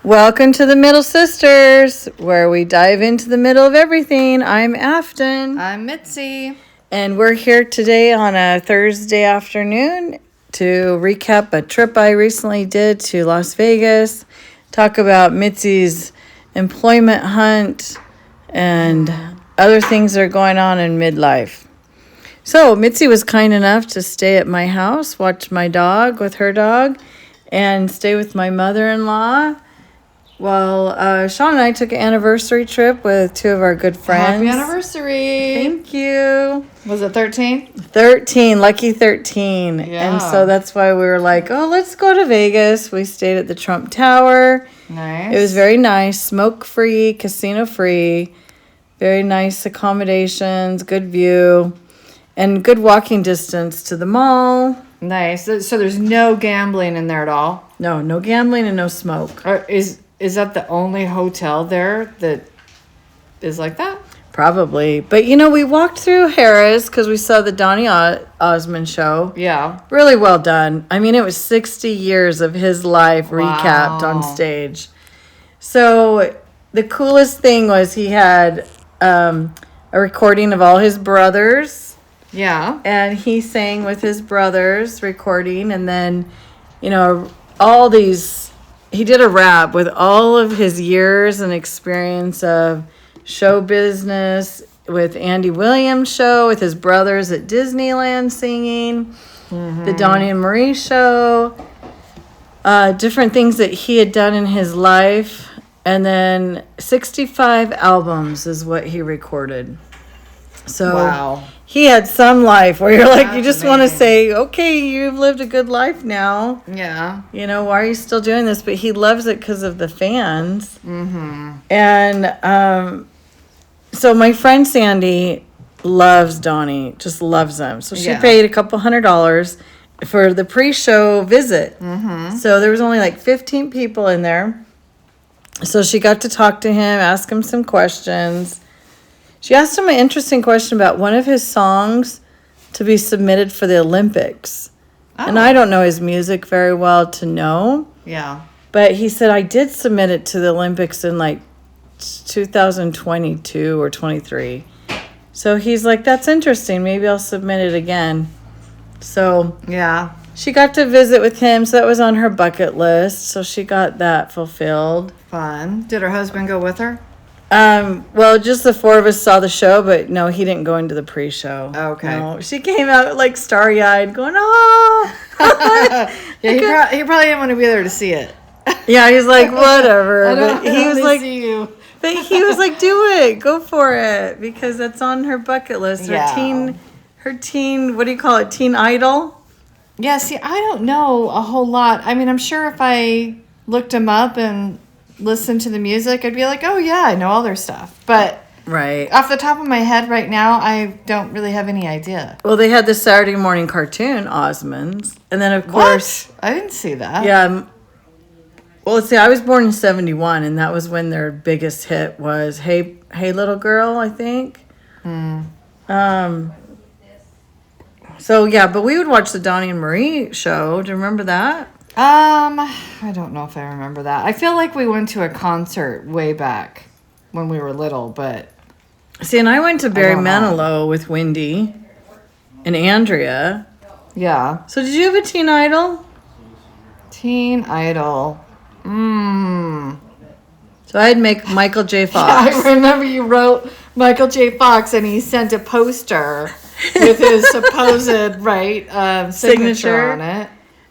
Welcome to the Middle Sisters, where we dive into the middle of everything. I'm Afton. I'm Mitzi. And we're here today on a Thursday afternoon to recap a trip I recently did to Las Vegas, talk about Mitzi's employment hunt, and other things that are going on in midlife. So Mitzi was kind enough to stay at my house, watch my dog with her dog, and stay with my mother-in-law. Well, Sean and I took an anniversary trip with two of our good friends. Happy anniversary. Thank you. Was it 13? 13, lucky 13. Yeah. And so that's why we were like, oh, let's go to Vegas. We stayed at the Trump Tower. Nice. It was very nice, smoke-free, casino-free, very nice accommodations, good view, and good walking distance to the mall. Nice. So there's no gambling in there at all? No gambling and no smoke. Or is that the only hotel there that is like that? Probably. But, we walked through Harrah's because we saw the Donny Osmond show. Yeah. Really well done. I mean, it was 60 years of his life recapped on stage. So the coolest thing was he had a recording of all his brothers. Yeah. And he sang with his brothers recording. And then, all these... He did a rap with all of his years and experience of show business with Andy Williams show, with his brothers at Disneyland singing, the Donny and Marie show, different things that he had done in his life. And then 65 albums is what he recorded. So wow. He had some life where you're like, That's you just amazing. want to say, okay, you've lived a good life now. Yeah. Why are you still doing this? But he loves it because of the fans. Mm-hmm. And so my friend Sandy loves Donnie, just loves him. So she paid a couple $100 for the pre-show visit. Mm-hmm. So there was only like 15 people in there. So she got to talk to him, ask him some questions. She asked him an interesting question about one of his songs to be submitted for the Olympics. Oh. And I don't know his music very well to know. Yeah. But he said, I did submit it to the Olympics in like 2022 or 23. So he's like, that's interesting. Maybe I'll submit it again. So yeah, she got to visit with him. So that was on her bucket list. So she got that fulfilled. Fun. Did her husband go with her? Well, just the four of us saw the show, but no, he didn't go into the pre-show. Okay. No, she came out like starry-eyed going, oh. Yeah, he probably didn't want to be there to see it. Yeah, he's like, whatever. But he was like, see you. But he was like, do it, go for it, because that's on her bucket list. Her teen, what do you call it, teen idol? Yeah, see, I don't know a whole lot. I mean, I'm sure if I looked him up and listened to the music, I'd be like, oh yeah, I know all their stuff. But right off the top of my head right now, I don't really have any idea. Well, they had the Saturday morning cartoon, Osmonds. And then, of course... What? I didn't see that. Yeah. Well, let's see, I was born in 71, and that was when their biggest hit was Hey Little Girl, I think. So, yeah, but we would watch the Donny and Marie show. Do you remember that? I don't know if I remember that. I feel like we went to a concert way back when we were little, but... See, and I went to Barry Manilow with Wendy and Andrea. Yeah. So did you have a teen idol? Teen idol. So I'd make Michael J. Fox. Yeah, I remember you wrote Michael J. Fox and he sent a poster with his supposed, signature on it.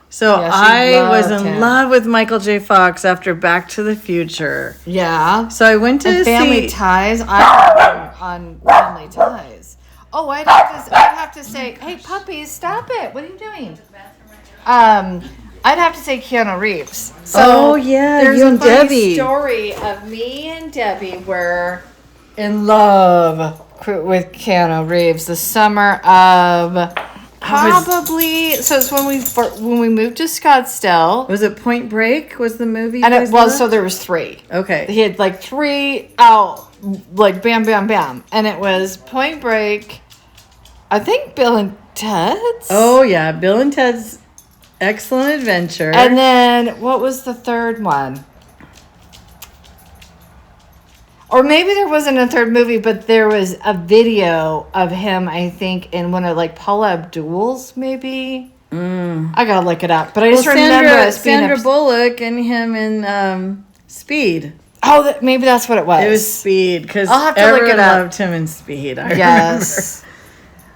So yeah, I was in love with Michael J. Fox after Back to the Future. Yeah. So I went to Family Ties. I on Family Ties. Oh, I'd have to say, hey puppies, stop it! What are you doing? I'd have to say Keanu Reeves. So there's you a and funny Debbie. story of me and Debbie were in love with Keanu Reeves the summer of. Probably so. It's when we moved to Scottsdale. Was it Point Break? Was the movie? And it was so there was 3. Okay. He had like 3 out, like bam, bam, bam, and it was Point Break. I think Bill and Ted's. Oh yeah, Bill and Ted's Excellent Adventure. And then what was the third one? Or maybe there wasn't a third movie, but there was a video of him, I think, in one of like Paula Abdul's, maybe. I gotta look it up. But I just remember us being Sandra Bullock and him in Speed. Oh, maybe that's what it was. It was Speed, because I'll have to look it up. loved him in Speed. I remember.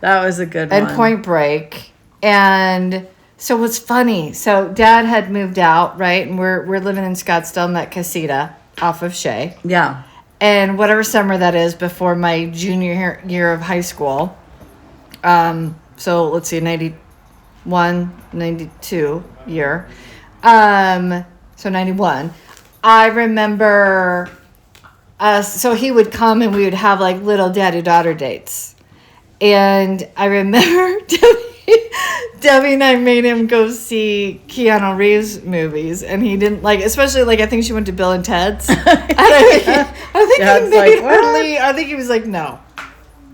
That was a good one. And Point Break. And so what's funny, so Dad had moved out, right? And we're living in Scottsdale in that casita off of Shea. Yeah. And whatever summer that is before my junior year of high school. So let's see, 91, 92 year. So 91. I remember so he would come and we would have like little daddy-daughter dates. And I remember Debbie and I made him go see Keanu Reeves movies, and he didn't like, especially like I think she went to Bill and Ted's. And I think he made her leave. I think he was like, no,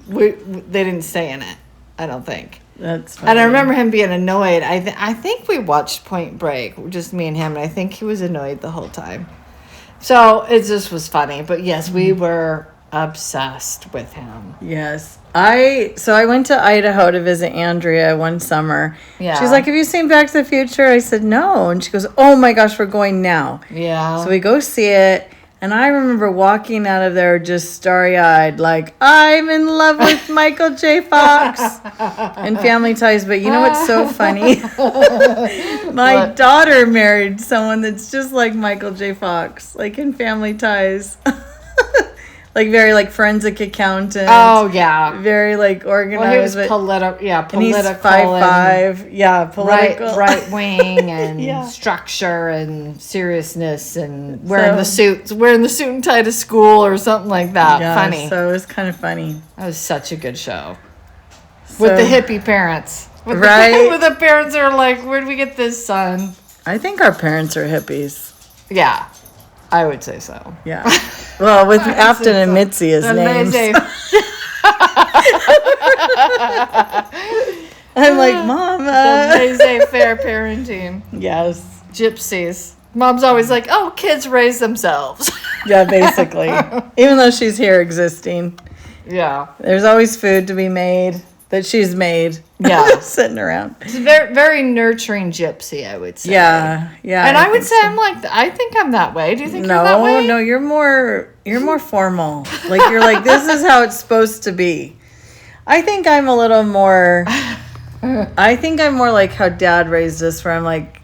they didn't stay in it. I don't think. That's funny. And I remember him being annoyed. I think we watched Point Break, just me and him, and I think he was annoyed the whole time. So it just was funny. But yes, we were obsessed with him. Yes. I went to Idaho to visit Andrea one summer. Yeah. She's like, have you seen Back to the Future? I said, no. And she goes, oh my gosh, we're going now. Yeah. So we go see it. And I remember walking out of there just starry-eyed, like, I'm in love with Michael J. Fox and Family Ties. But you know what's so funny? My daughter married someone that's just like Michael J. Fox, like in Family Ties. Like very like forensic accountant. Oh yeah. Very like organized. Well, he was political. Yeah, political. And he's 5'5". Yeah, political. Right wing and Yeah. structure and seriousness and wearing the suit and tie to school or something like that. Yeah, Funny. So it was kind of funny. That was such a good show. With the hippie parents. With Right. With the parents that are like, where'd we get this, son? I think our parents are hippies. Yeah. I would say so. Yeah. Well, with Afton and Mitzi as names. I'm like, Mama. Laissez-faire parenting. Yes. Gypsies. Mom's always like, oh, kids raise themselves. Yeah, basically. Even though she's here existing. Yeah. There's always food to be made that she's made. Yeah. Sitting around. It's a very, very nurturing gypsy, I would say. Yeah. Yeah. And I would say I think I'm that way. Do you think you're that way? No, you're more formal. Like you're like, this is how it's supposed to be. I think I'm a little more like how Dad raised us, where I'm like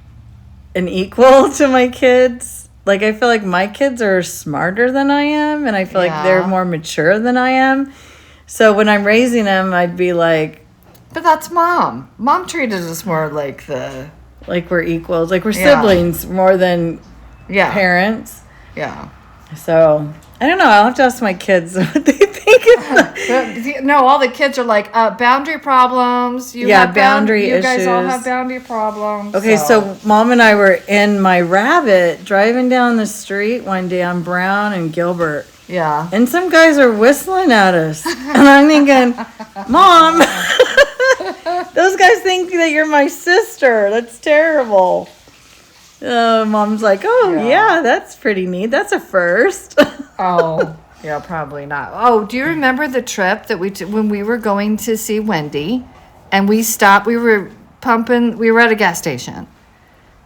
an equal to my kids. Like I feel like my kids are smarter than I am, and I feel like they're more mature than I am. So when I'm raising them, I'd be like, but that's Mom. Mom treated us more like we're equals, like we're siblings more than parents. Yeah. So I don't know. I'll have to ask my kids what they think. No, all the kids are like boundary problems. You have boundary issues. You guys all have boundary problems. Okay, so Mom and I were in my Rabbit driving down the street one day on Brown and Gilbert. Yeah. And some guys are whistling at us. And I'm thinking, Mom, those guys think that you're my sister. That's terrible. Mom's like, oh, yeah, that's pretty neat. That's a first. Oh, yeah, probably not. Oh, do you remember the trip that when we were going to see Wendy and we stopped, we were at a gas station.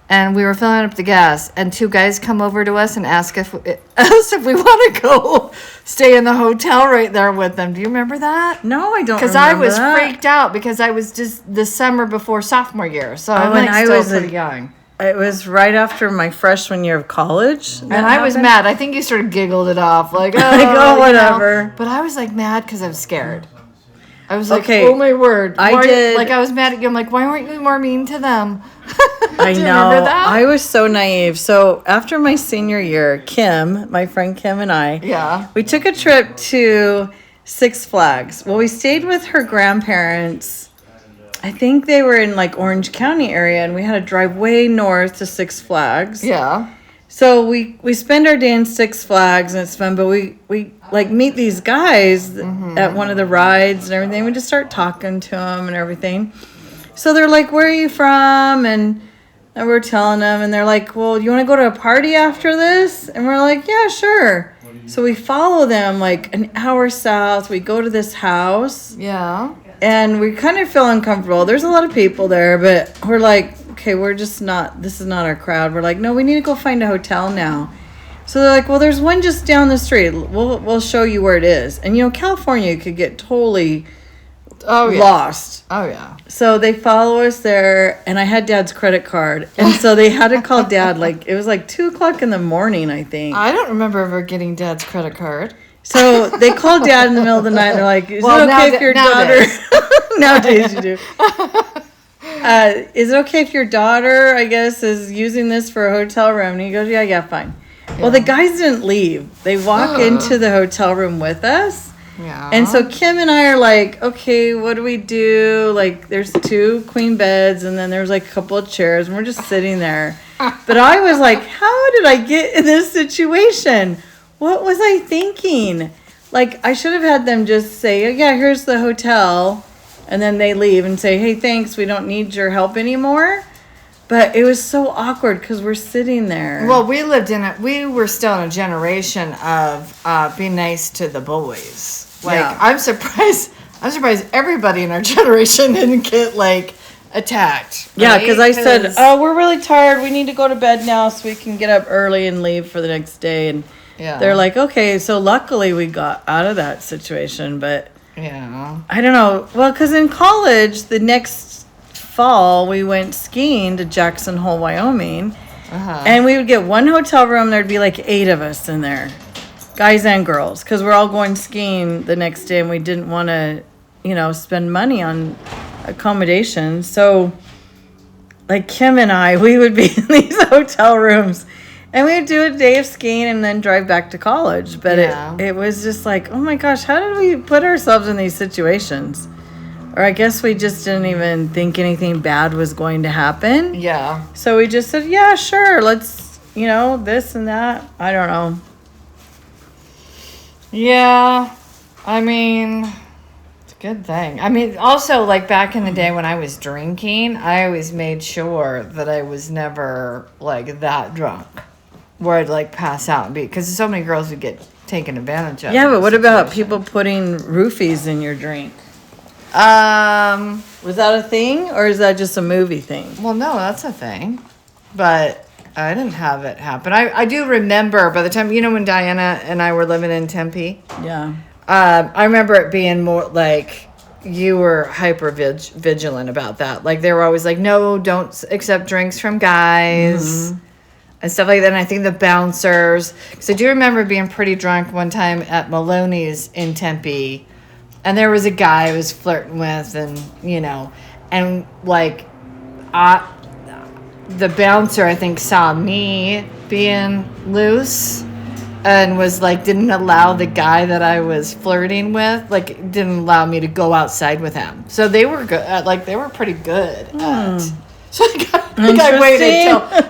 And we were filling up the gas, and two guys come over to us and ask us if we want to go stay in the hotel right there with them. Do you remember that? No, I don't. Because I was freaked out because I was just the summer before sophomore year, so I was pretty young. It was right after my freshman year of college, and I was mad. I think you sort of giggled it off, like whatever. You know? But I was like mad because I was scared. I was like, oh my word! I was mad at you. I'm like, why weren't you more mean to them? I know. Remember that? I was so naive. So after my senior year, my friend Kim and I, we took a trip to Six Flags. Well, we stayed with her grandparents. I think they were in like Orange County area, and we had to drive way north to Six Flags. Yeah. So we spend our day in Six Flags, and it's fun, but we like meet these guys at one of the rides and everything. We just start talking to them and everything. So they're like, where are you from? And we're telling them, and they're like, well, you want to go to a party after this? And we're like, yeah, sure. So we follow them like an hour south. We go to this house. Yeah. And we kind of feel uncomfortable. There's a lot of people there, but we're like, okay, we're just not, this is not our crowd. We're like, no, we need to go find a hotel now. So they're like, well, there's one just down the street. We'll show you where it is. And, California could get totally lost. Oh, yeah. So they follow us there, and I had Dad's credit card. And so they had to call Dad, it was 2 o'clock in the morning, I think. I don't remember ever getting Dad's credit card. So they called Dad in the middle of the night. And they're like, is it okay if your daughter... Nowadays you do. Is it okay if your daughter, I guess, is using this for a hotel room? And he goes, yeah, fine. Yeah. Well, the guys didn't leave. They walk into the hotel room with us. Yeah. And so Kim and I are like, okay, what do we do? There's 2 queen beds, and then there's a couple of chairs, and we're just sitting there. But I was like, how did I get in this situation? What was I thinking? I should have had them just say, oh, yeah, here's the hotel. And then they leave and say, hey, thanks, we don't need your help anymore. But it was so awkward because we're sitting there. Well, we were still in a generation of being nice to the boys. I'm surprised everybody in our generation didn't get, attacked. Right? Yeah, because I said, oh, we're really tired. We need to go to bed now so we can get up early and leave for the next day. And they're like, okay, so luckily we got out of that situation, but yeah, I don't know. Well, because in college, the next fall, we went skiing to Jackson Hole, Wyoming, and we would get one hotel room. There'd be 8 of us in there, guys and girls, because we're all going skiing the next day, and we didn't want to, spend money on accommodations. So, Kim and I, we would be in these hotel rooms. And we would do a day of skiing and then drive back to college. But it was just oh my gosh, how did we put ourselves in these situations? Or I guess we just didn't even think anything bad was going to happen. Yeah. So we just said, yeah, sure, let's, this and that. I don't know. Yeah. I mean, it's a good thing. I mean, also, back in the day when I was drinking, I always made sure that I was never, that drunk. Where I'd pass out and because so many girls would get taken advantage of. Yeah, but what about people putting roofies in your drink? Was that a thing, or is that just a movie thing? Well, no, that's a thing, but I didn't have it happen. I do remember by the time when Diana and I were living in Tempe. Yeah. I remember it being more you were hyper vigilant about that. They were always no, don't accept drinks from guys. Mm-hmm. And stuff like that. And I think the bouncers, because I do remember being pretty drunk one time at Maloney's in Tempe, and there was a guy I was flirting with, and the bouncer I think saw me being loose and was didn't allow the guy that I was flirting with, didn't allow me to go outside with him. So they were good, they were pretty good at. So the guy waited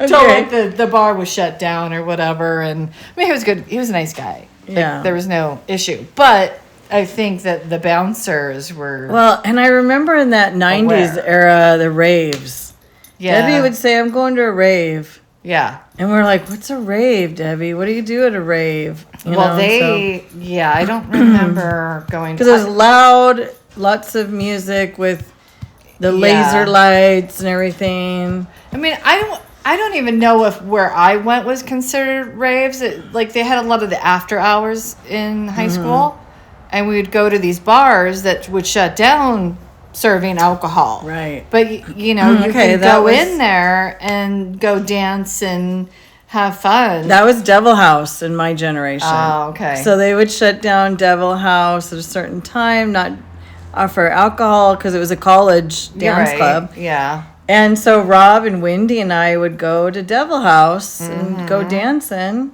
till the bar was shut down or whatever. And I mean, he was good. He was a nice guy. Yeah. There was no issue. But I think that the bouncers were... Well, and I remember in that 90s era, the raves. Yeah. Debbie would say, I'm going to a rave. Yeah. And we're like, what's a rave, Debbie? What do you do at a rave? Yeah, I don't remember going to... Because it was loud, lots of music with... the laser lights and everything. I mean, I don't even know if where I went was considered raves. They had a lot of the after hours in high school, and we would go to these bars that would shut down serving alcohol. Right. But you can go in there and go dance and have fun. That was Devil House in my generation. Oh, okay. So they would shut down Devil House at a certain time, not offer alcohol because it was a college dance club. Yeah. And so Rob and Wendy and I would go to Devil House and go dancing.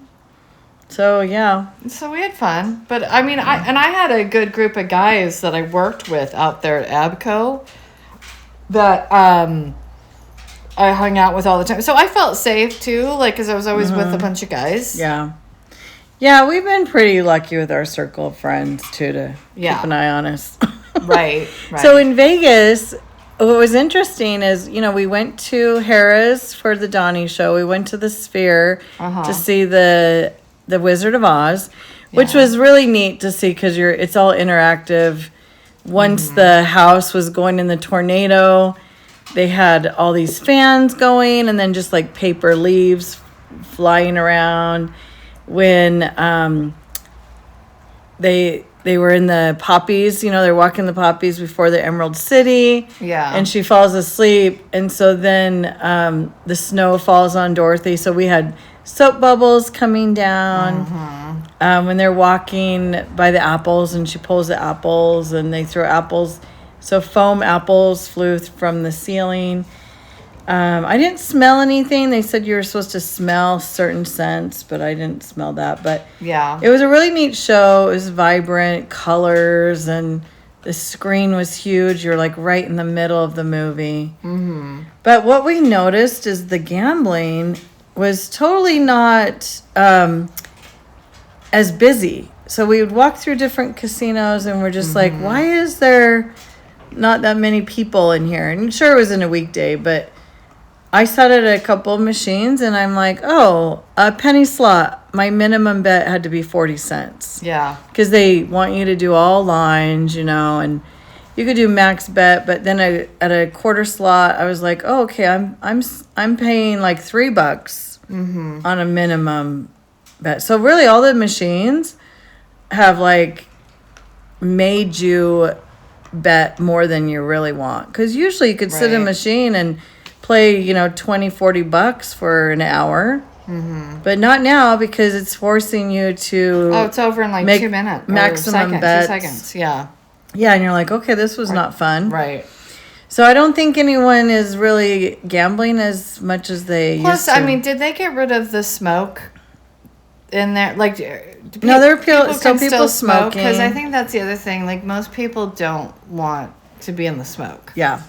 So, yeah. So we had fun. But, I mean, I had a good group of guys that I worked with out there at Abco that I hung out with all the time. So I felt safe, too, because I was always with a bunch of guys. Yeah. Yeah, we've been pretty lucky with our circle of friends, too, to keep an eye on us. Right. So in Vegas, what was interesting is, we went to Harrah's for the Donny show. We went to the Sphere to see the The Wizard of Oz, which was really neat to see because it's all interactive. Once the house was going in the tornado, they had all these fans going, and then just like paper leaves flying around. When they were in the poppies, they're walking the poppies before the Emerald City. Yeah. And she falls asleep. And so then the snow falls on Dorothy. So we had soap bubbles coming down when they're walking by the apples, and she pulls the apples and they throw apples. So foam apples flew from the ceiling. I didn't smell anything. They said you were supposed to smell certain scents, but I didn't smell that. But yeah, it was a really neat show. It was vibrant colors, and the screen was huge. You're like right in the middle of the movie. But what we noticed is the gambling was totally not as busy. So we would walk through different casinos, and we're just like, why is there not that many people in here? And sure, it was in a weekday, but I sat at a couple of machines, and I'm like, oh, a penny slot. My minimum bet had to be 40 cents. Yeah. Because they want you to do all lines, and you could do max bet. But then at a quarter slot, I was like, oh, okay, I'm paying like $3 on a minimum bet. So really, all the machines have like made you bet more than you really want. Because usually you could sit in a machine and play, $20-$40 for an hour. But not now, because it's forcing you to it's over in like 2 minutes. Maximum bets. 2 seconds, yeah. Yeah, and you're like, okay, this was not fun. Right. So I don't think anyone is really gambling as much as they used to. I mean, did they get rid of the smoke in there? Like, no, there are still people smoking. Because I think that's the other thing. Like, most people don't want to be in the smoke. Yeah.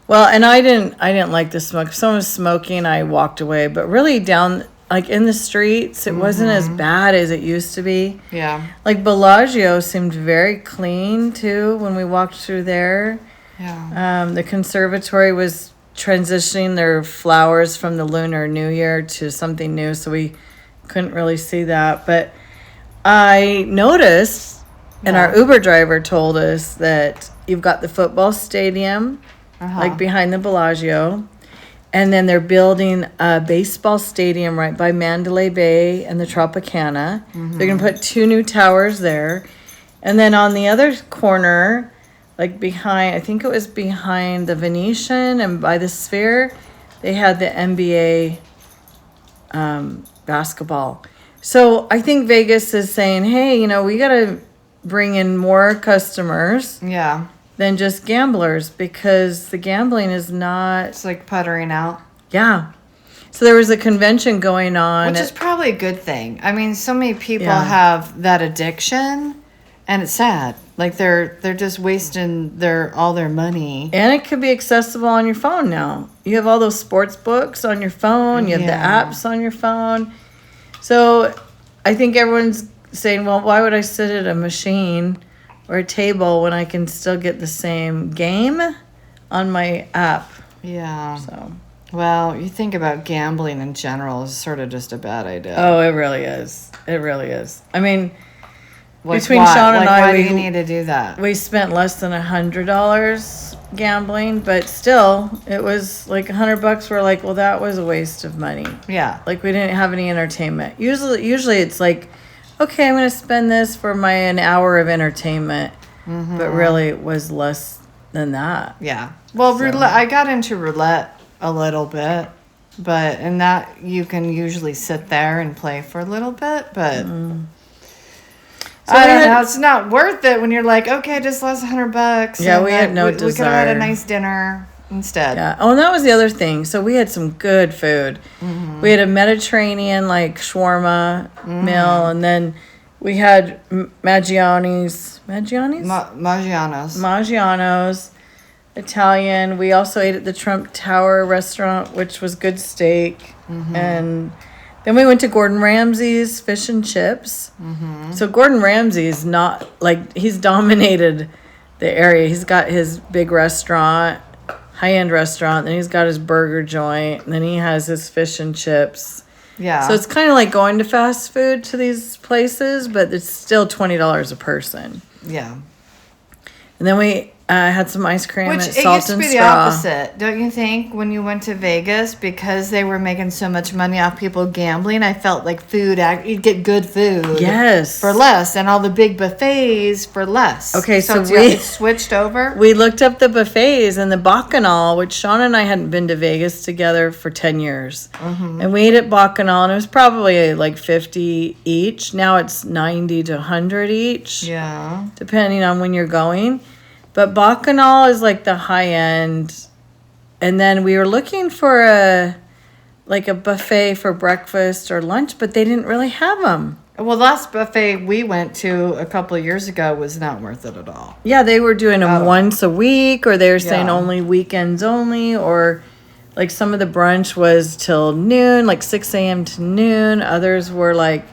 Well, and I didn't like the smoke. If someone was smoking, I walked away. But really down, like in the streets, it wasn't as bad as it used to be. Yeah. Like Bellagio seemed very clean too when we walked through there. Yeah. The conservatory was transitioning their flowers from the Lunar New Year to something new, so we couldn't really see that. But I noticed, and our Uber driver told us, that you've got the football stadium, like behind the Bellagio, and then they're building a baseball stadium right by Mandalay Bay and the Tropicana. They're going to put 2 new towers there. And then on the other corner, like behind, I think it was behind the Venetian and by the Sphere, they had the NBA basketball. So I think Vegas is saying, hey, we got to bring in more customers. Yeah. Than just gamblers, because the gambling is not... It's like puttering out. Yeah. So there was a convention going on. Which is probably a good thing. I mean, so many people have that addiction, and it's sad. Like, they're just wasting all their money. And it could be accessible on your phone now. You have all those sports books on your phone. You have the apps on your phone. So I think everyone's saying, well, why would I sit at a machine or a table when I can still get the same game on my app? Yeah. So, well, you think about gambling in general is sort of just a bad idea. Oh, it really is. It really is. I mean, like between why? Sean and why I, do you need to do that? We spent less than $100 gambling, but still, it was like $100. We're like, well, that was a waste of money. Yeah. Like, we didn't have any entertainment. Usually it's like, okay, I'm going to spend this for an hour of entertainment. But really, it was less than that. Yeah. Well, roulette, I got into roulette a little bit, and that you can usually sit there and play for a little bit, but I don't know. It's not worth it when you're like, okay, I just lost $100. Yeah, we had no desire. We could have had a nice dinner instead. Yeah. Oh, and that was the other thing. So we had some good food. We had a Mediterranean, like, shawarma meal, and then we had Maggiano's, Italian. We also ate at the Trump Tower restaurant, which was good steak. And then we went to Gordon Ramsay's fish and chips. So Gordon Ramsay is not, like, he's dominated the area. He's got his big restaurant, high-end restaurant, then he's got his burger joint, and then he has his fish and chips. Yeah. So it's kind of like going to fast food to these places, but it's still $20 a person. Yeah. And then we had some ice cream Which at it Salt used to and be the Straw. opposite, don't you think? When you went to Vegas, because they were making so much money off people gambling, I felt like you'd get good food. Yes. For less, and all the big buffets for less. Okay, so it's switched over. We looked up the buffets and the Bacchanal, which Sean and I hadn't been to Vegas together for 10 years. Mm-hmm. And we ate at Bacchanal, and it was probably like 50 each. Now it's 90 to 100 each. Yeah. Depending on when you're going. But Bacchanal is like the high end. And then we were looking for a buffet for breakfast or lunch, but they didn't really have them. Well, the last buffet we went to a couple of years ago was not worth it at all. Yeah, they were doing them once a week, or they were saying Yeah. only weekends only, or like some of the brunch was till noon, like 6 a.m. to noon. Others were like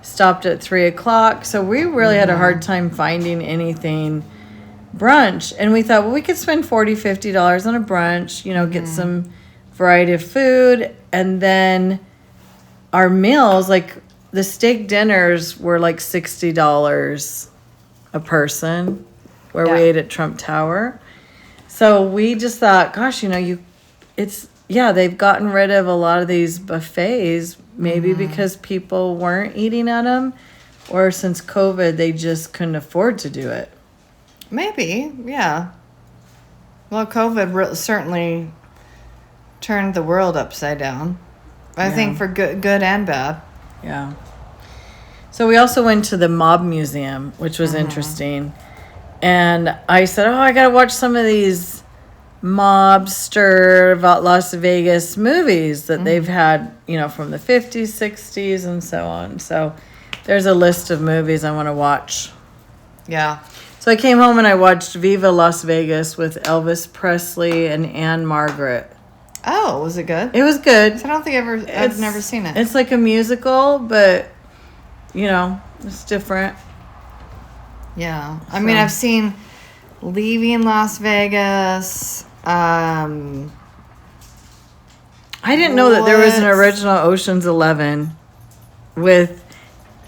stopped at 3 o'clock. So we really had a hard time finding anything brunch. And we thought, well, we could spend $40, $50 on a brunch, get some variety of food. And then our meals, like the steak dinners were like $60 a person where we ate at Trump Tower. So we just thought, gosh, they've gotten rid of a lot of these buffets, maybe because people weren't eating at them, or since COVID, they just couldn't afford to do it. Maybe, yeah. Well, COVID certainly turned the world upside down. I think for good and bad. Yeah. So we also went to the Mob Museum, which was interesting. And I said, I got to watch some of these mobster Las Vegas movies that they've had, from the 50s, 60s, and so on. So there's a list of movies I want to watch. Yeah. So I came home and I watched Viva Las Vegas with Elvis Presley and Anne Margaret. Oh, was it good? It was good. I don't think I've never seen it. It's like a musical, but, it's different. Yeah. I mean, I've seen Leaving Las Vegas. I didn't know that there was an original Ocean's 11 with,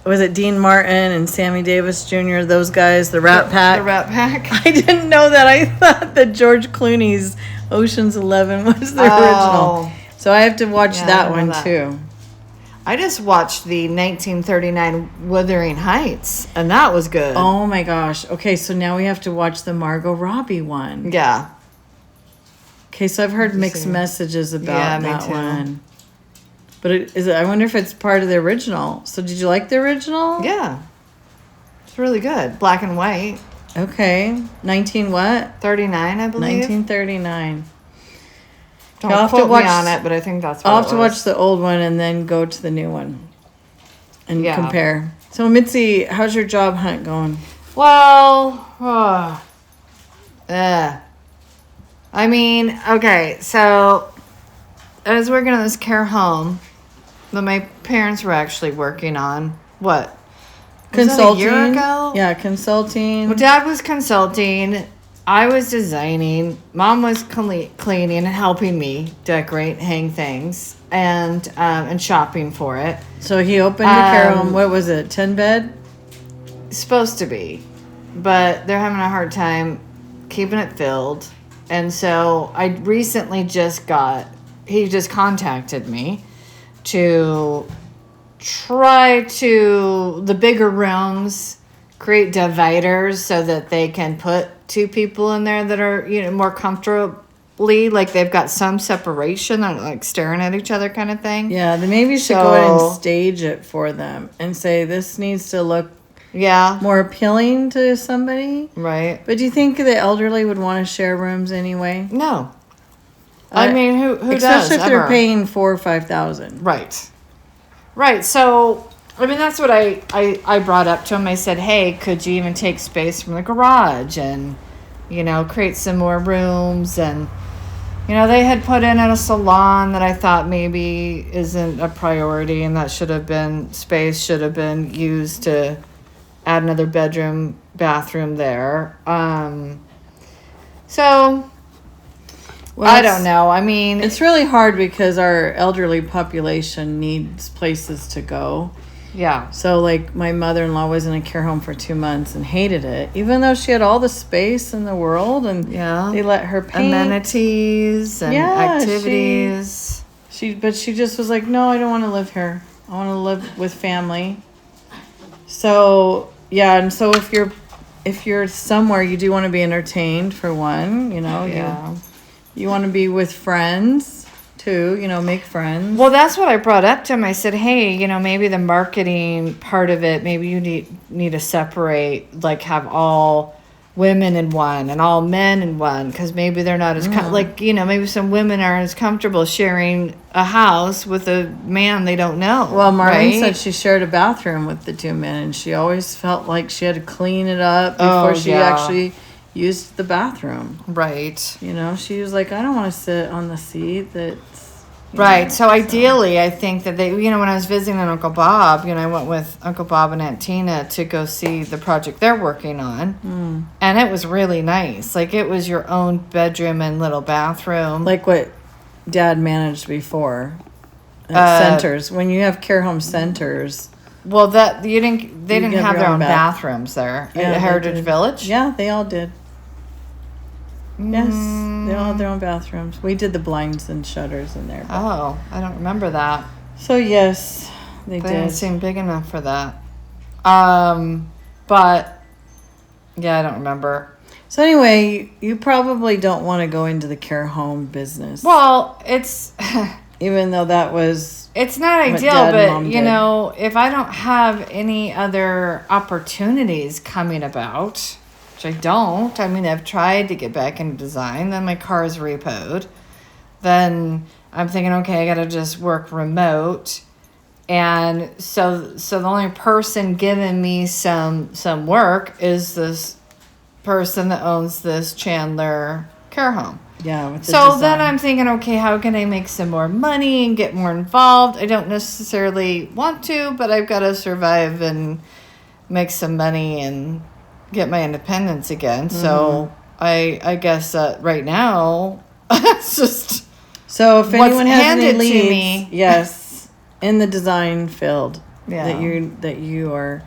was it Dean Martin and Sammy Davis Jr., those guys, the Rat Pack? The Rat Pack. I didn't know that. I thought that George Clooney's Ocean's 11 was the original. So I have to watch that one too. I just watched the 1939 Wuthering Heights, and that was good. Oh my gosh. Okay, so now we have to watch the Margot Robbie one. Yeah. Okay, so I've heard mixed messages about me that too. one. But I wonder if it's part of the original. So did you like the original? Yeah. It's really good. Black and white. Okay. 19 what? 39, I believe. 1939. Don't quote me on it, but I think that's what I'll have to watch the old one and then go to the new one and compare. So, Mitzi, how's your job hunt going? Well, I mean, okay, so I was working on this care home that my parents were actually working on. What? Consulting. Was that a year ago? Yeah, consulting. Well, Dad was consulting. I was designing. Mom was cleaning and helping me decorate, hang things, and shopping for it. So he opened a care home. What was it? 10 bed? Supposed to be, but they're having a hard time keeping it filled. And so I recently he just contacted me to try to, the bigger rooms, create dividers so that they can put two people in there that are, more comfortably, like they've got some separation, like staring at each other kind of thing. Yeah, then maybe you should go ahead and stage it for them and say this needs to look more appealing to somebody. Right. But do you think the elderly would want to share rooms anyway? No. I mean, who does? Especially if they're ever? paying $4,000 or $5,000. Right. Right. So, I mean, that's what I brought up to him. I said, hey, could you even take space from the garage and, create some more rooms? And, they had put in a salon that I thought maybe isn't a priority, and that should have been used to add another bathroom there. So, Well, I don't know. I mean, it's really hard because our elderly population needs places to go. yeah. So, like, my mother-in-law was in a care home for 2 months and hated it, even though she had all the space in the world, and they let her paint. Amenities and activities. But she just was like, no, I don't want to live here. I want to live with family. So, yeah, and so if you're somewhere, you do want to be entertained, for one, you know. Yeah. You want to be with friends, too, you know, make friends. Well, that's what I brought up to him. I said, hey, you know, maybe the marketing part of it, maybe you need to separate, like have all women in one and all men in one, because maybe they're not as, like, you know, maybe some women aren't as comfortable sharing a house with a man they don't know. Well, Maureen right? said she shared a bathroom with the 2 men, and she always felt like she had to clean it up before she actually used the bathroom. Right. You know, she was like, I don't want to sit on the seat that's... Right. So ideally, I think that they, you know, when I was visiting Uncle Bob, you know, I went with Uncle Bob and Aunt Tina to go see the project they're working on. And it was really nice. Like, it was your own bedroom and little bathroom. Like what Dad managed before at centers. When you have care home centers... Well, that they didn't have their own bathrooms there at Heritage Village. Yeah, they all did. Yes, they all had their own bathrooms. We did the blinds and shutters in there. Oh, I don't remember that. So yes, they They didn't did. seem big enough for that. But yeah, I don't remember. So anyway, you probably don't want to go into the care home business. Well, it's even though that was it's not what ideal, Dad and but Mom you did. know, if I don't have any other opportunities coming about, which I don't. I mean, I've tried to get back into design. Then my car is repoed. Then I'm thinking, okay, I got to just work remote. And so the only person giving me some work is this person that owns this Chandler care home. Yeah. With the So design. then I'm thinking, okay, how can I make some more money and get more involved? I don't necessarily want to, but I've got to survive and make some money and get my independence again. So I guess right now it's just So if what's anyone has any handed to leads, me. yes, in the design field that you are,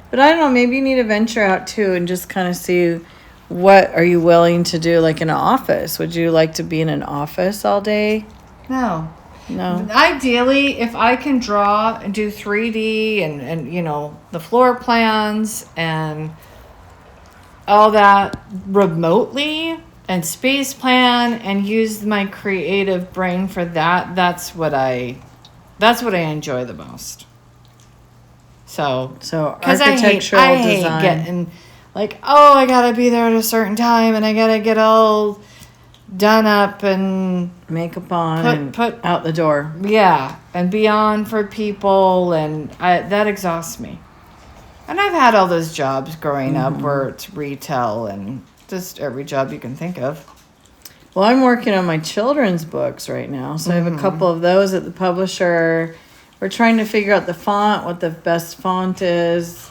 but I don't know. Maybe you need to venture out too and just kind of see what are you willing to do. Like in an office, would you like to be in an office all day? No. No. Ideally, if I can draw and do 3D and you know, the floor plans and all that remotely and space plan and use my creative brain for that, that's what I enjoy the most. So because architectural I hate design. getting like, oh, I gotta be there at a certain time and I gotta get all done up and makeup on put and out the door. yeah, and be on for people, and that exhausts me. And I've had all those jobs growing up where it's retail and just every job you can think of. Well, I'm working on my children's books right now, so I have a couple of those at the publisher. We're trying to figure out the font, what the best font is,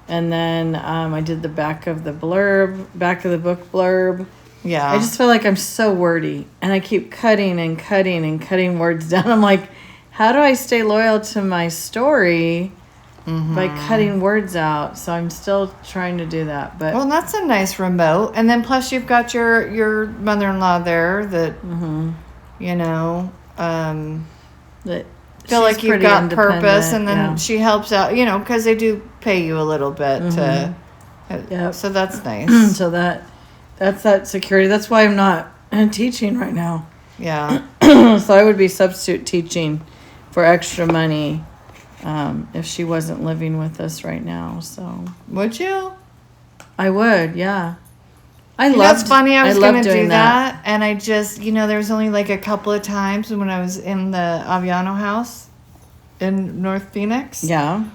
and then I did the back of the book blurb. Yeah. I just feel like I'm so wordy, and I keep cutting and cutting and cutting words down. I'm like, how do I stay loyal to my story by cutting words out? So I'm still trying to do that. But well, that's a nice remote, and then plus you've got your mother-in-law there that you know that feel like you've got purpose, and then yeah. she helps out, you know, because they do pay you a little bit to. Yep. So that's nice. So that's that security. That's why I'm not teaching right now. Yeah. So I would be substitute teaching for extra money if she wasn't living with us right now. So Would you? I would, yeah. That's funny. I was going to doing do that, and I just, you know, there was only like a couple of times when I was in the Aviano house in North Phoenix. Yeah.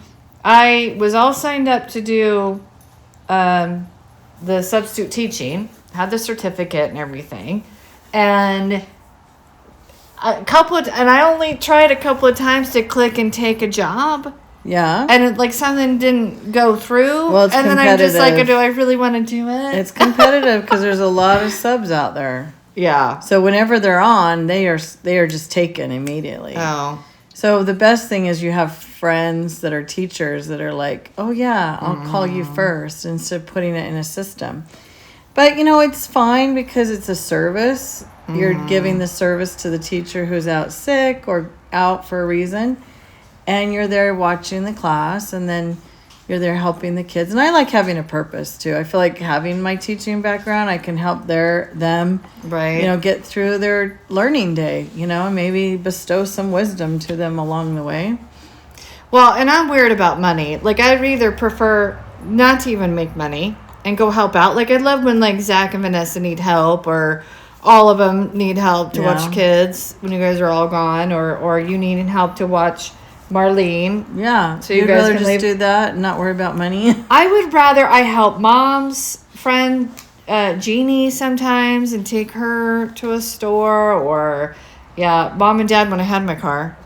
I was all signed up to do the substitute teaching, had the certificate and everything, and I only tried a couple of times to click and take a job. Yeah. And it, like something didn't go through. Well, it's and then I'm just like, competitive. do I really want to do it? It's competitive because there's a lot of subs out there. Yeah. So whenever they're on, they are just taken immediately. Oh. So the best thing is you have friends that are teachers that are like, oh yeah, I'll call you first, instead of putting it in a system. But it's fine because it's a service. You're giving the service to the teacher who's out sick or out for a reason, and you're there watching the class, and then you're there helping the kids. And I like having a purpose too. I feel like having my teaching background, I can help them, Right. get through their learning day, and maybe bestow some wisdom to them along the way. Well, and I'm weird about money. Like, I'd either prefer not to even make money and go help out. Like, I love when, like, Zach and Vanessa need help, or all of them need help to watch kids when you guys are all gone, or you needing help to watch Marlene. Yeah. So you You'd guys rather can just leave. do that and not worry about money? I would rather I help Mom's friend Jeannie sometimes and take her to a store, or Mom and Dad when I had my car.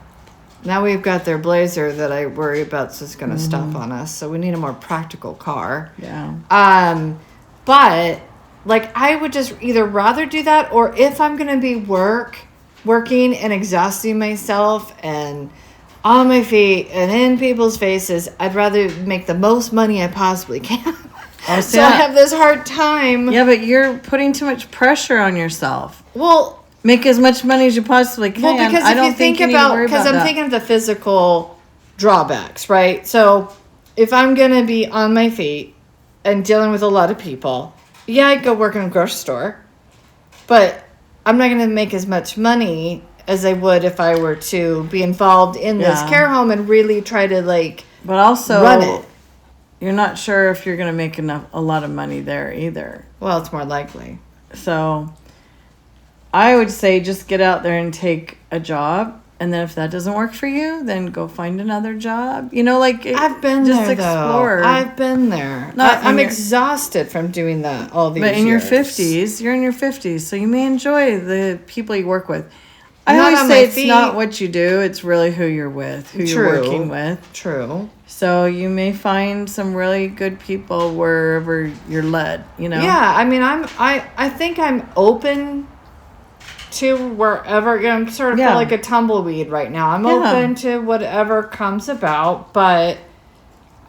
Now we've got their Blazer that I worry about is just going to stop on us, so we need a more practical car. Yeah. But like, I would just either rather do that, or if I'm going to be working and exhausting myself and on my feet and in people's faces, I'd rather make the most money I possibly can. So I have this hard time. Yeah, but you're putting too much pressure on yourself. Well, make as much money as you possibly can. well, because I if don't you think need to about, worry because about I'm that. thinking of the physical drawbacks, right? So if I'm going to be on my feet and dealing with a lot of people, I'd go work in a grocery store, but I'm not going to make as much money as I would if I were to be involved in this care home and really try to, like, but also run it. You're not sure if you're going to make a lot of money there either. Well, it's more likely. So I would say just get out there and take a job, and then if that doesn't work for you, then go find another job. I've been just there, explore. though. I've been there. I'm exhausted from doing that all these years. But in your 50s, you're in your 50s, so you may enjoy the people you work with. I Not always on say my it's feet. not what you do, it's really who you're with, who you're working with. True. So you may find some really good people wherever you're led, Yeah, I mean, I think I'm open to wherever. I'm sort of feel like a tumbleweed right now. I'm open to whatever comes about, but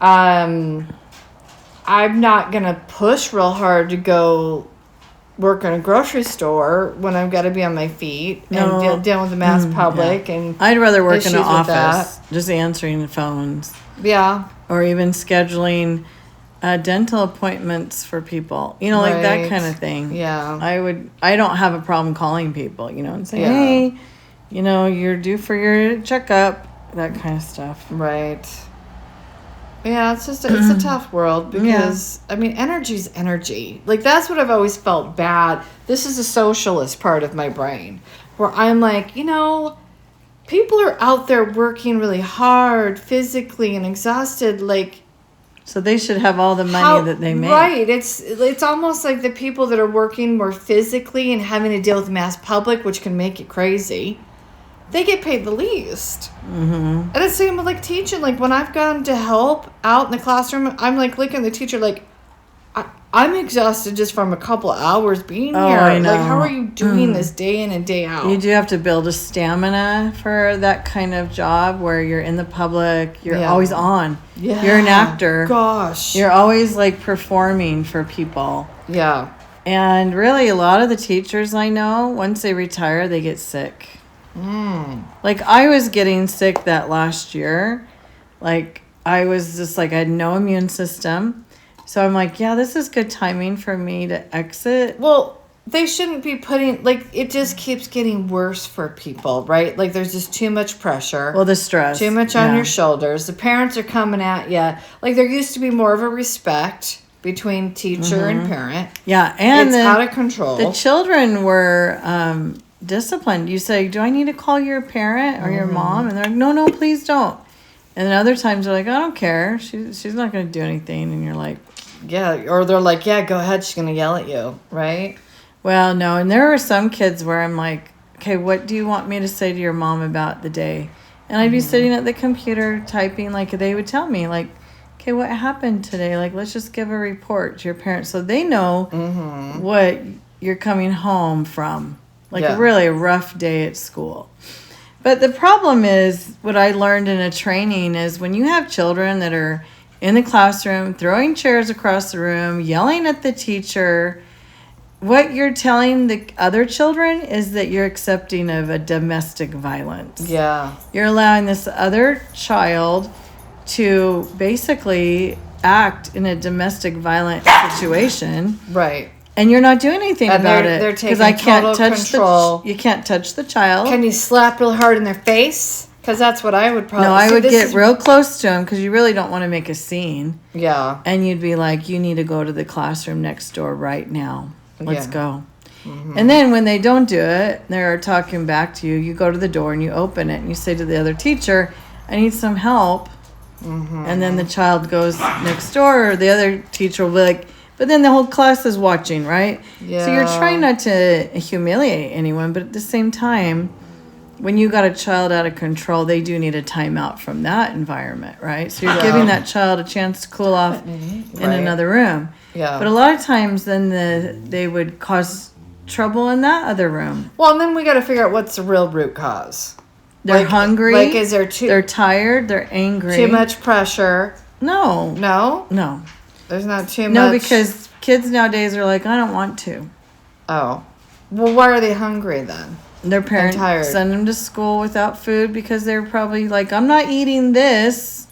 I'm not gonna push real hard to go work in a grocery store when I've got to be on my feet and dealing with the mass public. And I'd rather work in an issues with office, just answering the phones. Yeah. Or even scheduling dental appointments for people, like that kind of thing. Yeah. I don't have a problem calling people, and saying, hey, you're due for your checkup, that kind of stuff. Right. Yeah, it's a tough world because, I mean, energy's energy. Like, that's what I've always felt bad. This is a socialist part of my brain where I'm like, people are out there working really hard physically and exhausted, like, so they should have all the money that they make. Right. It's almost like the people that are working more physically and having to deal with the mass public, which can make it crazy, they get paid the least. Mm-hmm. And it's the same with, like, teaching. Like, when I've gone to help out in the classroom, I'm, like, looking at the teacher like, I'm exhausted just from a couple of hours being here. I know. Like, how are you doing this day in and day out? You do have to build a stamina for that kind of job where you're in the public. You're always on. Yeah. You're an actor. Gosh. You're always, like, performing for people. Yeah. And really, a lot of the teachers I know, once they retire, they get sick. Like, I was getting sick that last year. Like, I was just like, I had no immune system. So I'm like, this is good timing for me to exit. Well, they shouldn't be putting, like, it just keeps getting worse for people, right? Like, there's just too much pressure. Well, the stress. Too much on your shoulders. The parents are coming at you. Like, there used to be more of a respect between teacher and parent. Yeah, and it's out of control. The children were disciplined. You say, do I need to call your parent or your mom? And they're like, no, please don't. And then other times they're like, I don't care. She's not going to do anything. And you're like... Yeah, or they're like, yeah, go ahead. She's going to yell at you, right? Well, no. And there are some kids where I'm like, okay, what do you want me to say to your mom about the day? And I'd be sitting at the computer typing, like, they would tell me, like, okay, what happened today? Like, let's just give a report to your parents so they know what you're coming home from. Like Yeah. a really rough day at school. But the problem is, what I learned in a training is when you have children that are in the classroom, throwing chairs across the room, yelling at the teacher, what you're telling the other children is that you're accepting of a domestic violence. Yeah. You're allowing this other child to basically act in a domestic violent situation. Right. And you're not doing anything And about they're it. taking I can't total touch control. you can't touch the child. Can you slap real hard in their face? Because that's what I would probably. No, I See, would this get is- real close to him because you really don't want to make a scene. Yeah. And you'd be like, you need to go to the classroom next door right now. Let's Yeah. go. And then when they don't do it, they're talking back to you. You go to the door and you open it and you say to the other teacher, I need some help. And then the child goes next door, or the other teacher will be like, but then the whole class is watching, right? Yeah. So you're trying not to humiliate anyone, but at the same time, when you got a child out of control, they do need a timeout from that environment, right? So you're giving that child a chance to cool off in Right. another room. Yeah. But a lot of times then they would cause trouble in that other room. Well, and then we got to figure out what's the real root cause. They're hungry. Like, is there they're tired. They're angry. too much pressure? No. No, there's not too much. No, because kids nowadays are like, I don't want to. Oh, well, why are they hungry then? Their parents tired. send them to school without food because they're probably like, I'm not eating this.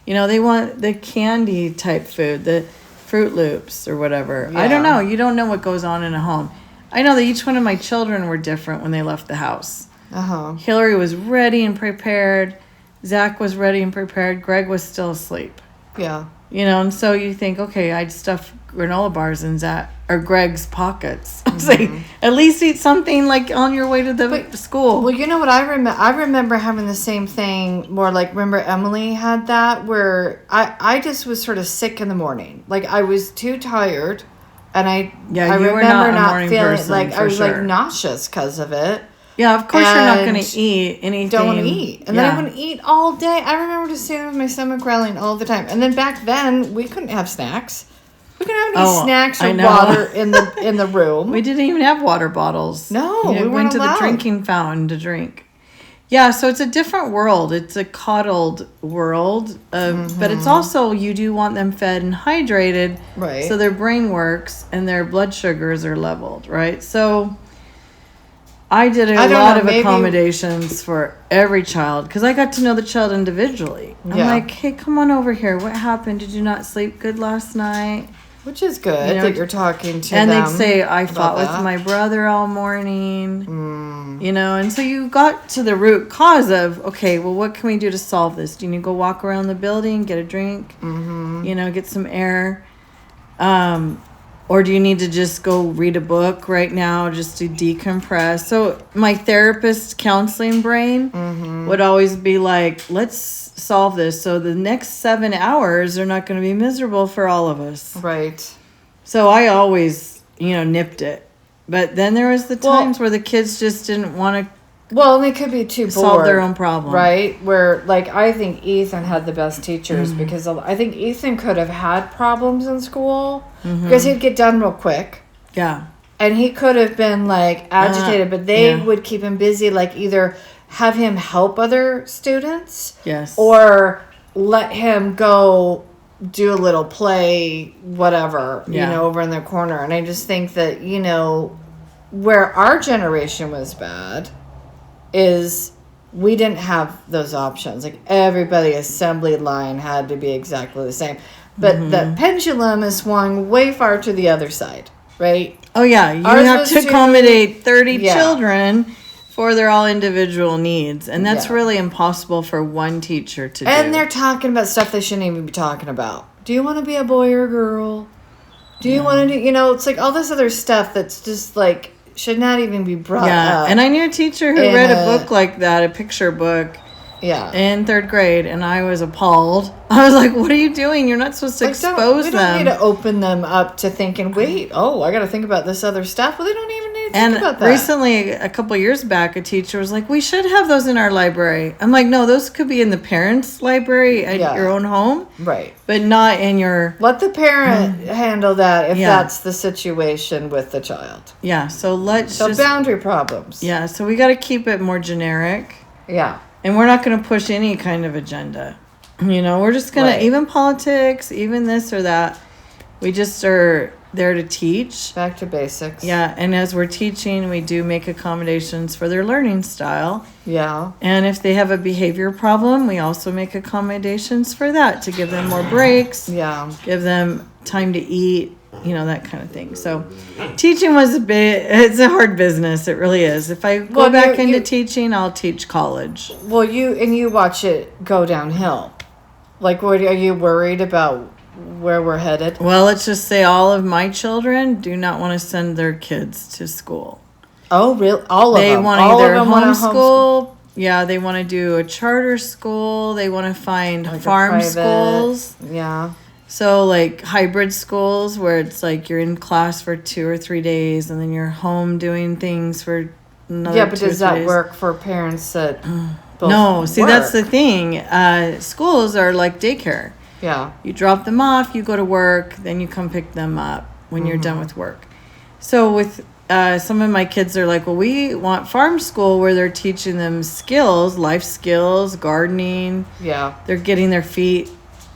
You know, they want the candy type food, the Fruit Loops or whatever. I don't Yeah. know. You don't know what goes on in a home. I know that each one of my children were different when they left the house. Hillary was ready and prepared. Zach was ready and prepared. Greg was still asleep. Yeah. You know, and so you think, okay, I'd stuff granola bars in Zach or Greg's pockets. I was like, at least eat something like on your way to the school. Well, you know what I remember? I remember having the same thing. More like, remember Emily had that where I just was sort of sick in the morning. Like I was too tired, and I Yeah, I you were remember not a not morning feeling person, like I for was like sure. nauseous because of it. Yeah, of course you're not going And to eat anything. Don't want to eat, and then I wouldn't eat all day. I remember just sitting with my stomach growling all the time. And then back then we couldn't have snacks. We couldn't have any snacks I or know. water in the room. We didn't even have water bottles. No, You we went weren't to allowed. the drinking fountain to drink. Yeah, so it's a different world. It's a coddled world, but it's also you do want them fed and hydrated, Right. so their brain works and their blood sugars are leveled, right? So I did a I don't lot know, of maybe- accommodations for every child because I got to know the child individually. I'm Yeah. like, hey, come on over here. What happened? Did you not sleep good last night? Which is good You know, that you're talking to And them. they'd say, I about fought with that. my brother all morning. You know, and so you got to the root cause of, okay, well, what can we do to solve this? Do you need to go walk around the building, get a drink, you know, get some air? Or do you need to just go read a book right now just to decompress? So my therapist counseling brain would always be like, let's solve this. So the next 7 hours are not going to be miserable for all of us. Right. So I always, you know, nipped it. But then there was the times where the kids just didn't want to Well, and they could be too bored. solve their own problem. Right? Where, like, I think Ethan had the best teachers because I think Ethan could have had problems in school because he'd get done real quick. Yeah. And he could have been, like, agitated, but they yeah. would keep him busy, like, either have him help other students Yes. or let him go do a little play, whatever, you Yeah. know, over in the corner. And I just think that, you know, where our generation was bad is we didn't have those options. Like everybody assembly line had to be exactly the same. But the pendulum is swung way far to the other side, right? Oh, yeah. You Ours have was to too- accommodate 30 Yeah. children for their all individual needs. And that's Yeah. really impossible for one teacher to do. And they're talking about stuff they shouldn't even be talking about. Do you want to be a boy or a girl? Do you want to do, you know, it's like all this other stuff that's just like, should not even be brought Yeah. up. And I knew a teacher who in read a a- book like that, a picture book, Yeah. in 3rd grade. And I was appalled. I was like, what are you doing? You're not supposed to Like, expose we them. don't need to open them up to thinking, wait, I got to think about this other stuff. Well, they don't even need to even think about that. Recently, a couple years back, a teacher was like, we should have those in our library. I'm like, no, those could be in the parents' library at your own home. Right. But not in your... Let the parent handle that if that's the situation with the child. Yeah, so So boundary problems. Yeah, so we got to keep it more generic. Yeah. And we're not going to push any kind of agenda. We're just going to... Even politics, even this or that. We just are... there to teach. Back to basics. Yeah, and as we're teaching, we do make accommodations for their learning style. Yeah. And if they have a behavior problem, we also make accommodations for that to give them more breaks. Yeah. Give them time to eat, that kind of thing. So teaching was it's a hard business. It really is. If I go back into teaching, I'll teach college. Well, you watch it go downhill. Like, are you worried about where we're headed? Well, let's just say all of my children do not want to send their kids to school. Oh, really? All of them? They want either homeschool. Yeah, they want to do a charter school. They want to find farm schools. Yeah. So like hybrid schools where it's like you're in class for 2 or 3 days and then you're home doing things for another 2 or 3 days. Yeah, but does that work for parents that both No, see, work? that's the thing. Schools are like daycare. Yeah. You drop them off, you go to work, then you come pick them up when you're done with work. So with some of my kids are like, well, we want farm school where they're teaching them skills, life skills, gardening. Yeah. They're getting their feet,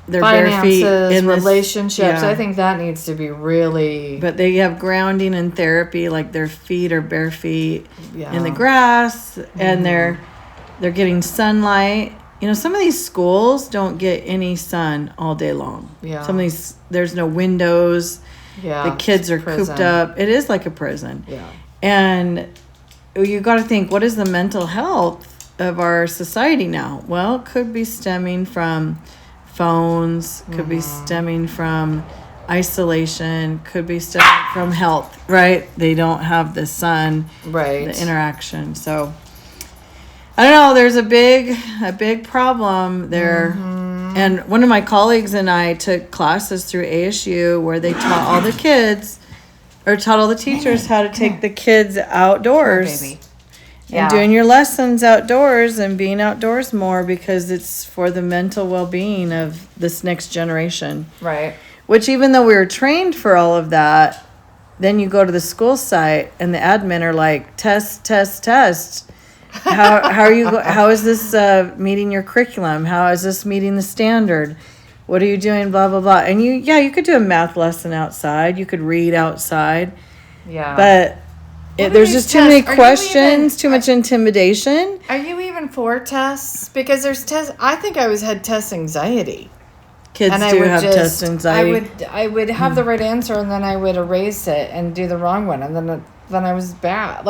their Finances, bare feet in relationships. I think that needs to be really... But they have grounding and therapy, like their feet are bare feet in the grass, and they're getting sunlight. Some of these schools don't get any sun all day long. Yeah. Some of these, there's no windows. Yeah. The kids are cooped up. It is like a prison. Yeah. And you got to think, what is the mental health of our society now? Well, it could be stemming from phones, could be stemming from isolation, could be stemming from health, right? They don't have the sun, the interaction. So I don't know, there's a big problem there. And one of my colleagues and I took classes through ASU where they taught all the kids, or taught all the teachers how to take the kids outdoors. And doing your lessons outdoors and being outdoors more because it's for the mental well-being of this next generation. Right. Which even though we were trained for all of that, then you go to the school site and the admin are like, test. How is this meeting your curriculum? How is this meeting the standard? What are you doing? Blah, blah, blah. And you could do a math lesson outside. You could read outside. Yeah. But there's just too many questions, too much intimidation. Are you even for tests? Because there's tests. I think I had test anxiety. Kids do have test anxiety. I would have the right answer and then I would erase it and do the wrong one and then I was bad.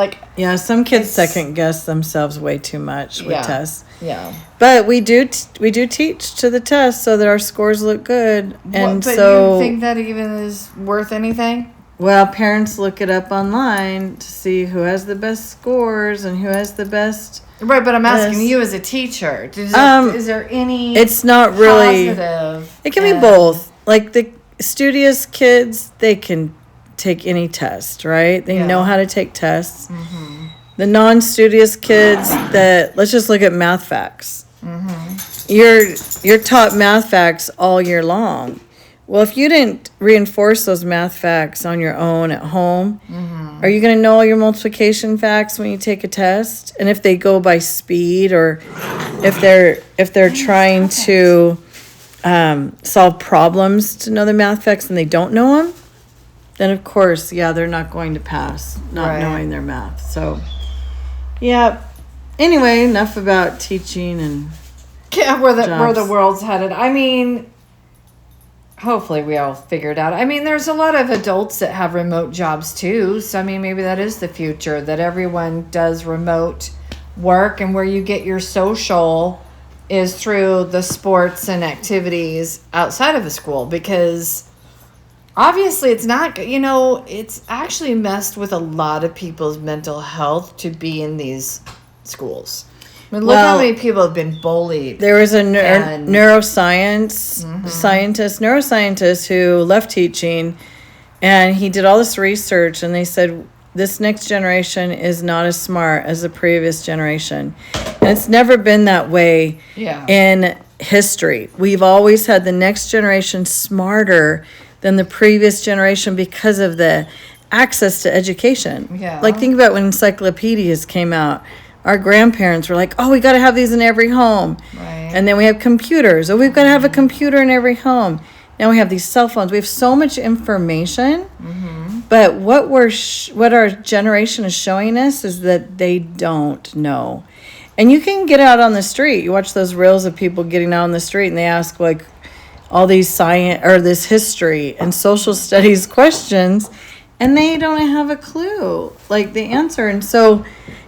Some kids second guess themselves way too much with tests. Yeah. But we do teach to the test so that our scores look good. And but so you think that even is worth anything? Well, parents look it up online to see who has the best scores and who has the best. Right, but I'm asking you as a teacher. Is there any? It's not really positive. It can be both. Like the studious kids, they can take any test, right? They know how to take tests. Mm-hmm. The non-studious kids, let's just look at math facts. Mm-hmm. You're taught math facts all year long. Well, if you didn't reinforce those math facts on your own at home, are you going to know all your multiplication facts when you take a test? And if they go by speed, or if they're trying to solve problems to know the math facts and they don't know them, then of course, they're not going to pass not knowing their math. So, Anyway, enough about teaching and where the world's headed. I mean, hopefully we all figure it out. I mean, there's a lot of adults that have remote jobs too. So, I mean, maybe that is the future, that everyone does remote work and where you get your social is through the sports and activities outside of the school, because obviously it's not, it's actually messed with a lot of people's mental health to be in these schools. I mean, look how many people have been bullied. There was a neuroscientist who left teaching, and he did all this research, and they said this next generation is not as smart as the previous generation. And it's never been that way in history. We've always had the next generation smarter than the previous generation because of the access to education. Yeah. Like, think about when encyclopedias came out. Our grandparents were like, oh, we got to have these in every home. Right. And then we have computers. Oh, we've got to have a computer in every home. Now we have these cell phones. We have so much information. But what our generation is showing us is that they don't know. And you can get out on the street. You watch those reels of people getting out on the street and they ask like all these science or this history and social studies questions, and they don't have a clue like the answer. And so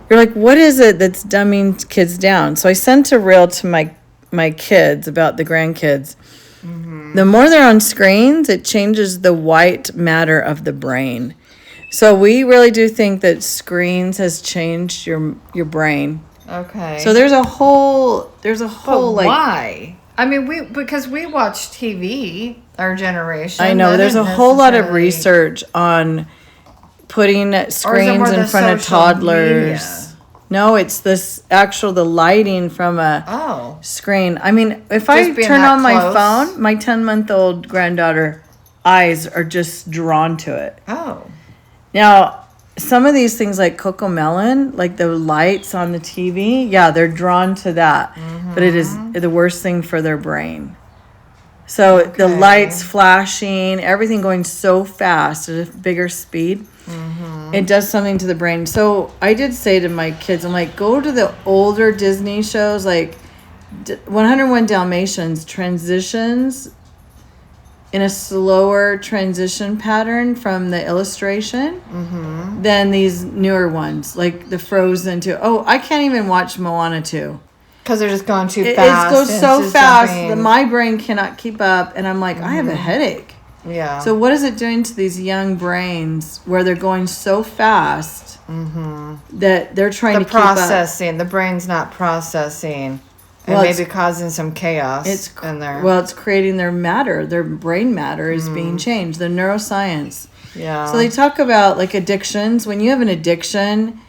you're like, what is it that's dumbing kids down? So I sent a reel to my kids about the grandkids. The more they're on screens, it changes the white matter of the brain. So we really do think that screens has changed your brain. Okay. So there's a whole but like, why? I mean, because we watch TV, our generation. I know there's a whole lot of research on putting screens in front of toddlers. Media? No, it's the lighting from a screen. I mean, if I turn on my phone, my 10-month-old granddaughter eyes are just drawn to it. Oh. Now, some of these things like Cocomelon, like the lights on the TV, yeah, they're drawn to that. But it is the worst thing for their brain. So the lights flashing, everything going so fast at a bigger speed, it does something to the brain. So I did say to my kids, I'm like, go to the older Disney shows, like 101 Dalmatians transitions in a slower transition pattern from the illustration than these newer ones, like the Frozen 2. Oh, I can't even watch Moana 2. Because they're just going too fast. It goes so fast that my brain cannot keep up, and I'm like, I have a headache. Yeah. So what is it doing to these young brains where they're going so fast that they're trying to keep up? The brain's not processing. Well, it may be causing some chaos in there. Well, it's creating their matter. Their brain matter is being changed. The neuroscience. Yeah. So they talk about like addictions. When you have an addiction,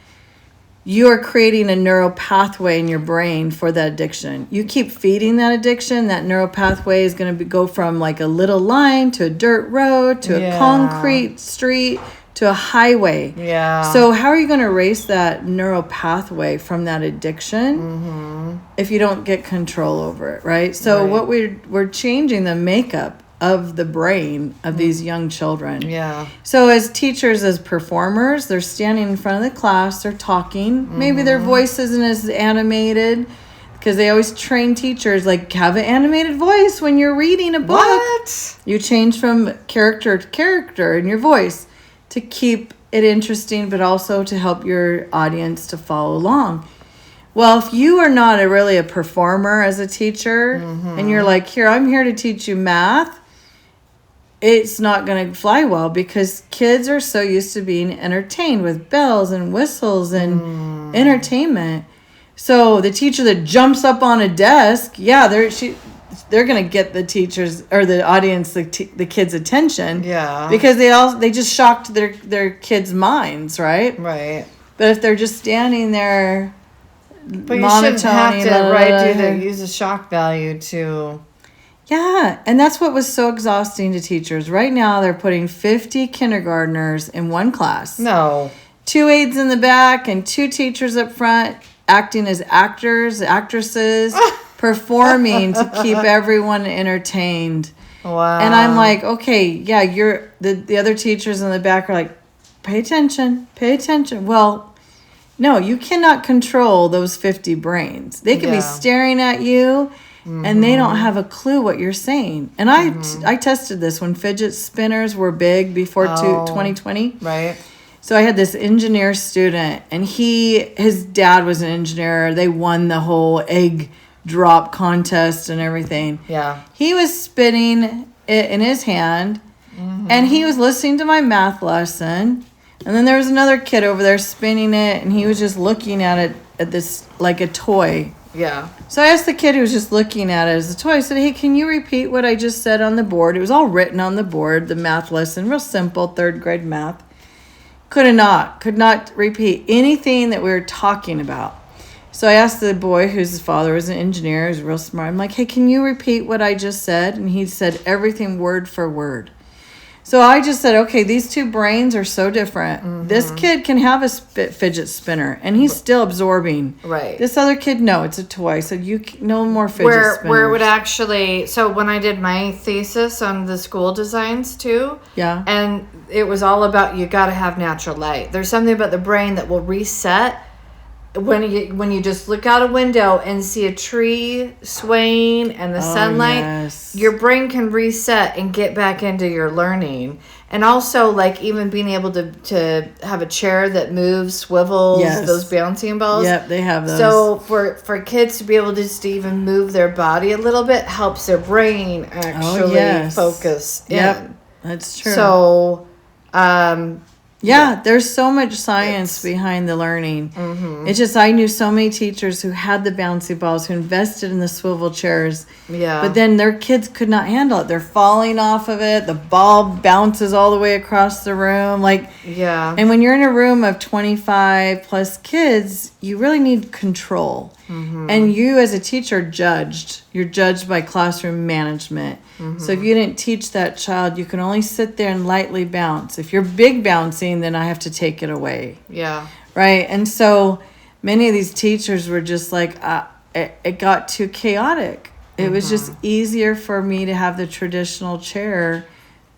you are creating a neural pathway in your brain for that addiction. You keep feeding that addiction, that neural pathway is going to go from like a little line to a dirt road to a concrete street to a highway. Yeah. So how are you going to erase that neural pathway from that addiction if you don't get control over it, right? So what we're changing the makeup of the brain of these young children. Yeah. So as teachers, as performers, they're standing in front of the class, they're talking. Maybe their voice isn't as animated because they always train teachers like have an animated voice when you're reading a book. What? You change from character to character in your voice to keep it interesting, but also to help your audience to follow along. Well, if you are not really a performer as a teacher and you're like, I'm here to teach you math, it's not going to fly well because kids are so used to being entertained with bells and whistles and entertainment. So the teacher that jumps up on a desk, they're going to get the teachers or the audience, the kids' attention. Yeah. Because they just shocked their kids' minds, right? Right. But if they're just standing there, but you shouldn't have to use a shock value to. Yeah, and that's what was so exhausting to teachers. Right now, they're putting 50 kindergartners in one class. No. 2 aides in the back and 2 teachers up front acting as actors, actresses, performing to keep everyone entertained. Wow. And I'm like, okay, yeah, you're the other teachers in the back are like, pay attention. Well, no, you cannot control those 50 brains. They could be staring at you. And they don't have a clue what you're saying. And I tested this when fidget spinners were big before 2020. Right. So I had this engineer student, and his dad was an engineer. They won the whole egg drop contest and everything. Yeah. He was spinning it in his hand, and he was listening to my math lesson. And then there was another kid over there spinning it, and he was just looking at it at this like a toy. Yeah. So I asked the kid who was just looking at it as a toy, I said, hey, can you repeat what I just said on the board? It was all written on the board, the math lesson, real simple, 3rd grade math. could not repeat anything that we were talking about. So I asked the boy whose father was an engineer, who's real smart. I'm like, hey, can you repeat what I just said? And he said everything word for word. So I just said, okay, these two brains are so different. Mm-hmm. This kid can have a fidget spinner, and he's still absorbing. Right. This other kid, no, it's a toy. So no more fidget spinners. Where it would actually, so when I did my thesis on the school designs too, yeah, and it was all about you got to have natural light. There's something about the brain that will reset when you just look out a window and see a tree swaying and the sunlight. Yes. Your brain can reset and get back into your learning. And also, like, even being able to have a chair that moves, swivels, those bouncing balls. Yep, they have those. So for kids to be able to just even move their body a little bit helps their brain actually focus in. Yep, that's true. So, there's so much science behind the learning. Mm-hmm. It's just, I knew so many teachers who had the bouncy balls, who invested in the swivel chairs. Yeah. But then their kids could not handle it. They're falling off of it. The ball bounces all the way across the room. And when you're in a room of 25 plus kids, you really need control. Mm-hmm. And you as a teacher you're judged by classroom management. Mm-hmm. So if you didn't teach that child, you can only sit there and lightly bounce. If you're big bouncing, then I have to take it away. Yeah. Right. And so many of these teachers were just like, it got too chaotic. It was just easier for me to have the traditional chair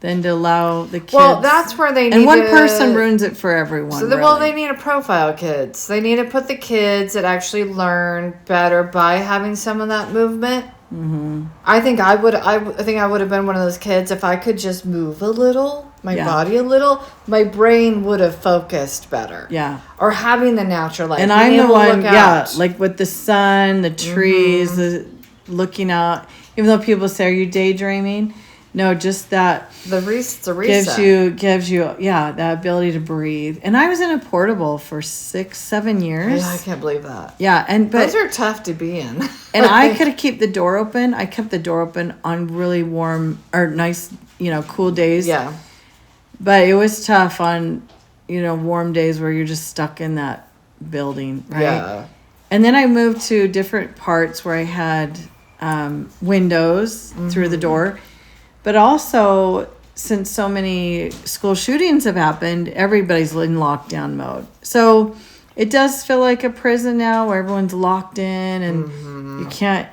than to allow the kids. Well, that's where they need and one person ruins it for everyone. So they need to profile kids. They need to put the kids that actually learn better by having some of that movement. Mm-hmm. I think I would have been one of those kids if I could just move a little, my body a little, my brain would have focused better. Yeah. Or having the natural light. And I'm the one, like with the sun, the trees, the looking out. Even though people say, "Are you daydreaming?" No, just that the reset gives you that ability to breathe. And I was in a portable for 6-7 years. Yeah, I can't believe that. Yeah, but those are tough to be in. And I could keep the door open. I kept the door open on really warm or nice, cool days. Yeah. But it was tough on, warm days where you're just stuck in that building, right? Yeah. And then I moved to different parts where I had windows through the door. But also, since so many school shootings have happened, everybody's in lockdown mode. So it does feel like a prison now where everyone's locked in and you can't,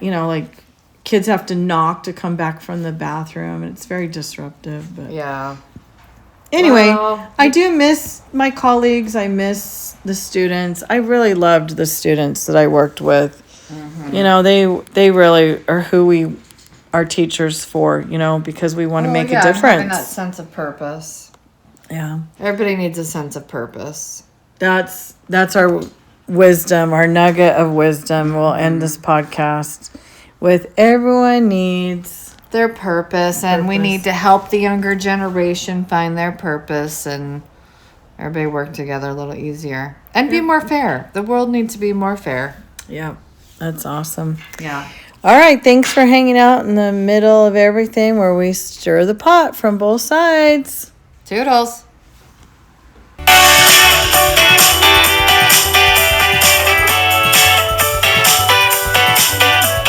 kids have to knock to come back from the bathroom. And it's very disruptive. But yeah. Anyway, I do miss my colleagues. I miss the students. I really loved the students that I worked with. Mm-hmm. They really are who we are teachers for, because we want to make a difference. Having that sense of purpose. Yeah. Everybody needs a sense of purpose. That's our wisdom, our nugget of wisdom. We'll end this podcast with everyone needs their purpose, and we need to help the younger generation find their purpose and everybody work together a little easier and be more fair. The world needs to be more fair. Yeah. That's awesome. Yeah. All right, thanks for hanging out in the middle of everything where we stir the pot from both sides. Toodles.